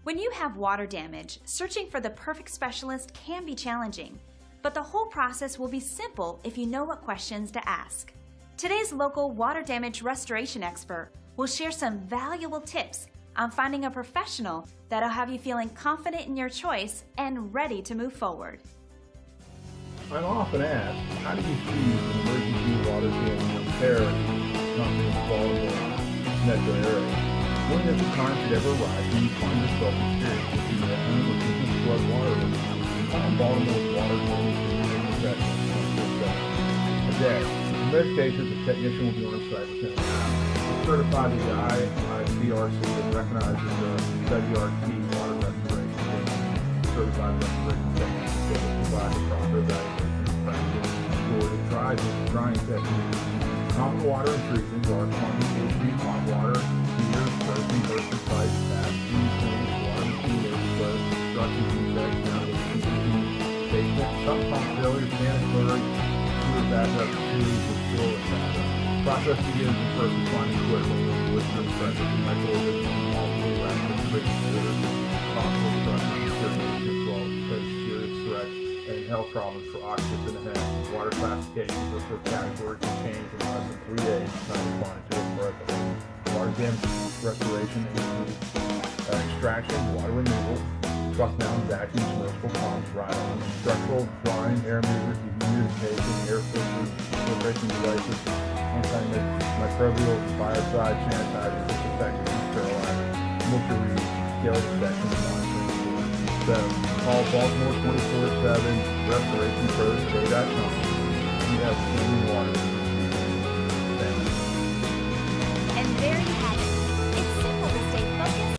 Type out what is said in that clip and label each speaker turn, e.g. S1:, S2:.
S1: When you have water damage, searching for the perfect specialist can be challenging, but the whole process will be simple if you know what questions to ask. Today's local water damage restoration expert will share some valuable tips on finding a professional that'll have you feeling confident in your choice and ready to move forward.
S2: I'm often asked, how do you choose an emergency water damage repair company in the Baltimore metro area? When does the time should ever arrive when you find yourself experiencing a home or business flood water leak? Call Baltimore's water damage repair professional a day. In most cases, the technician will be on site within an hour. Certified to the ICRC and recognizes the WRT water restoration certified restoration technician that will provide the proper evaluation of practice for the drying techniques. Common water intrusions are plumbing issues, hot water, heaters, bursting pipes, taps, sinks, water machine overflows, construction defects, foundations, basement, sump pump failures, sanitary, sewer backup, tubes, and sewer backup. Process begins with first responding quickly with listener pressure, microorganisms, multiple rapid triggers, possible structural determination as well as serious threats and health problems for occupants in the home. Water classifications or for categories can change in less than 3 days time responding to it correctly. Water damage restoration includes extraction, water removal, truck mount, vacuum, submersible pumps, ride-ons, structural, drying, air movers, dehumidification, air filtration devices, antimicrobial, biocide, sanitizer, disinfectant, and sterilizer, moisture reuse, scale inspection, and monitoring. So, call Baltimore 24/7 restorationpros.com. We have clean water.